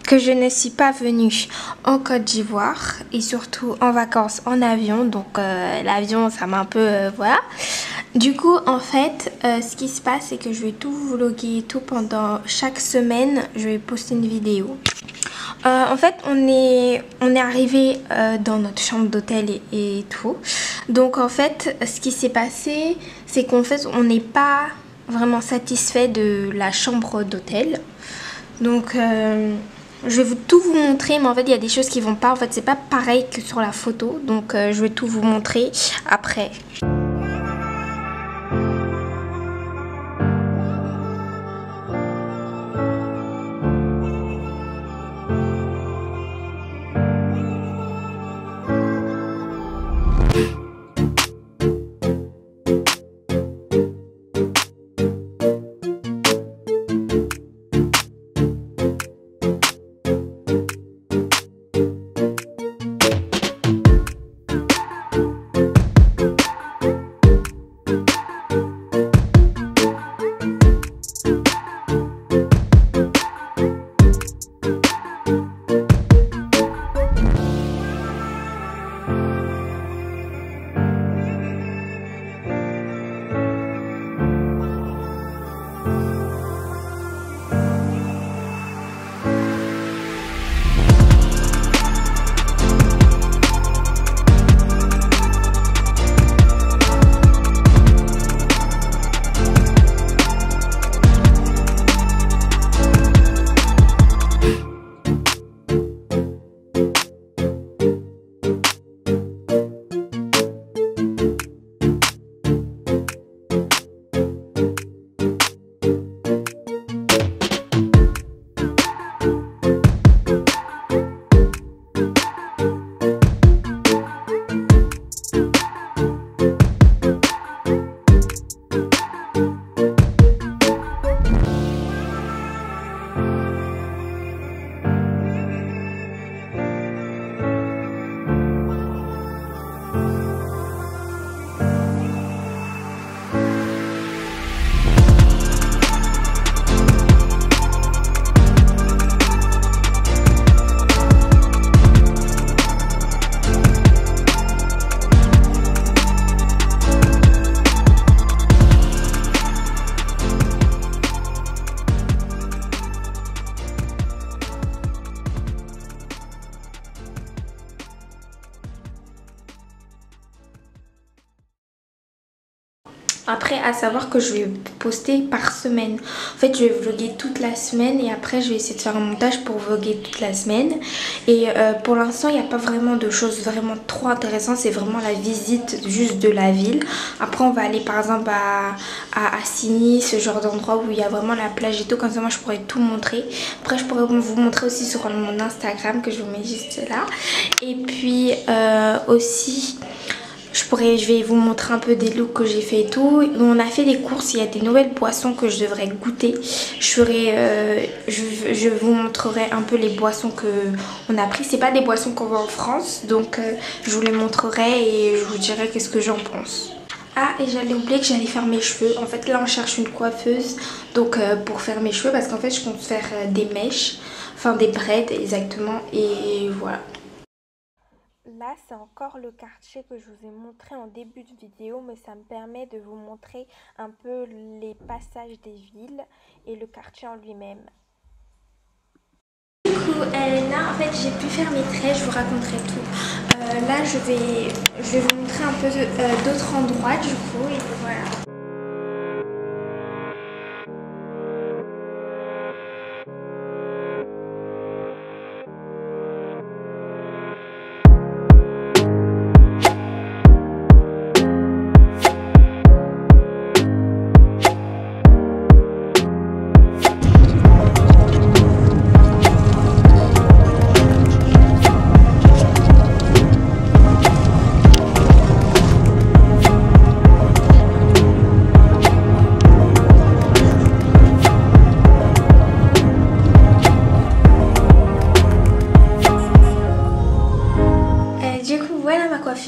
que je ne suis pas venue en Côte d'Ivoire et surtout en vacances en avion. Donc l'avion, ça m'a un peu voilà. Du coup, en fait, ce qui se passe, c'est que je vais tout vlogger et tout pendant chaque semaine. Je vais poster une vidéo. En fait, on est arrivé dans notre chambre d'hôtel et tout. Donc en fait, ce qui s'est passé, c'est qu'en fait, on n'est pas vraiment satisfait de la chambre d'hôtel. Donc je vais tout vous montrer, mais en fait, il y a des choses qui vont pas. En fait, c'est pas pareil que sur la photo. Donc je vais tout vous montrer après. Après, à savoir que je vais poster par semaine. En fait, je vais vlogger toute la semaine et après, je vais essayer de faire un montage pour vlogger toute la semaine. Et pour l'instant, il n'y a pas vraiment de choses vraiment trop intéressantes. C'est vraiment la visite juste de la ville. Après, on va aller par exemple à Assigny, ce genre d'endroit où il y a vraiment la plage et tout. Comme ça, moi, je pourrais tout montrer. Après, je pourrais vous montrer aussi sur mon Instagram que je vous mets juste là. Et puis aussi... Je vais vous montrer un peu des looks que j'ai fait et tout. On a fait des courses, il y a des nouvelles boissons que je devrais goûter. Je vous montrerai un peu les boissons qu'on a pris. C'est pas des boissons qu'on voit en France, donc je vous les montrerai et je vous dirai qu'est-ce que j'en pense. Ah, et j'allais oublier que j'allais faire mes cheveux. En fait, là, on cherche une coiffeuse donc pour faire mes cheveux parce qu'en fait, je compte faire des mèches, enfin des braids exactement, et voilà. Là, c'est encore le quartier que je vous ai montré en début de vidéo, mais ça me permet de vous montrer un peu les passages des villes et le quartier en lui-même. Du coup, là, en fait, j'ai pu faire mes traits, je vous raconterai tout. Là, je vais vous montrer un peu d'autres endroits, du coup, et voilà.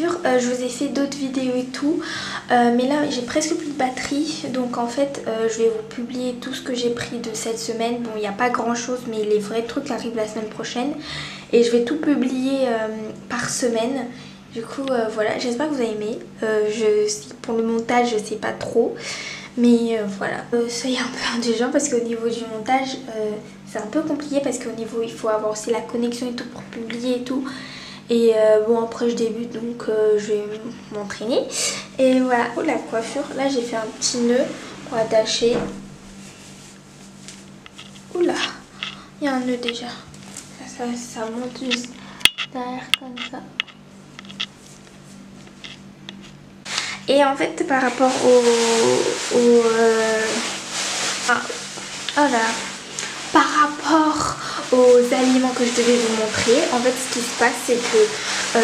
coiffure. Je vous ai fait d'autres vidéos et tout, mais là j'ai presque plus de batterie, donc en fait je vais vous publier tout ce que j'ai pris de cette semaine. Bon, il n'y a pas grand chose, mais les vrais trucs arrivent la semaine prochaine et je vais tout publier par semaine. Du coup voilà, j'espère que vous avez aimé. Pour le montage je sais pas trop, mais voilà, soyez un peu indulgents parce qu'au niveau du montage c'est un peu compliqué, parce qu'au niveau il faut avoir aussi la connexion et tout pour publier et tout. Et bon, après je débute, donc je vais m'entraîner. Et voilà, pour la coiffure, là j'ai fait un petit nœud pour attacher. Oula, il y a un nœud déjà. Ça monte juste derrière comme ça. Et en fait par rapport par rapport aux aliments que je devais vous montrer, en fait ce qui se passe c'est que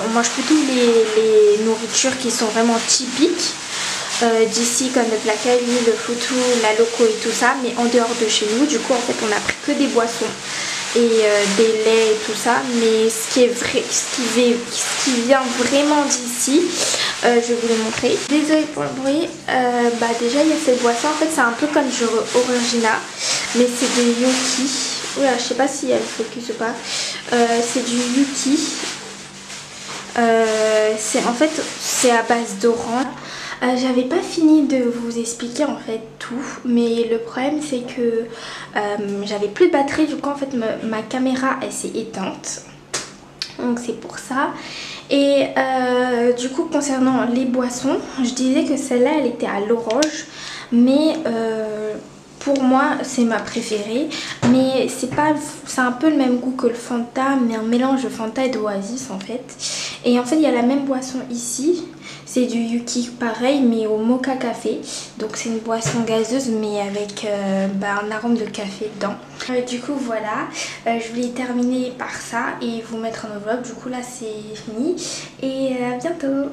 on mange plutôt les nourritures qui sont vraiment typiques d'ici, comme le placali, le foutou, la loco et tout ça, mais en dehors de chez nous. Du coup en fait on a pris que des boissons et des laits et tout ça, mais ce qui vient vraiment d'ici, je vais vous le montrer. Désolée pour le bruit. Déjà il y a cette boisson, en fait c'est un peu comme du Orangina, mais c'est des Yuki. Oula, je sais pas si elle focus ou pas. C'est du Yuki. En fait c'est à base d'orange. J'avais pas fini de vous expliquer en fait tout, mais le problème c'est que j'avais plus de batterie, du coup en fait ma caméra elle s'est éteinte, donc c'est pour ça. Et du coup concernant les boissons, je disais que celle-là elle était à l'orange, mais pour moi c'est ma préférée, mais c'est un peu le même goût que le Fanta, mais un mélange de Fanta et d'Oasis en fait. Et en fait il y a la même boisson ici, c'est du Yuki pareil, mais au mocha café. Donc c'est une boisson gazeuse mais avec un arôme de café dedans. Du coup voilà, je voulais terminer par ça et vous mettre un vlog. Du coup là c'est fini et à bientôt.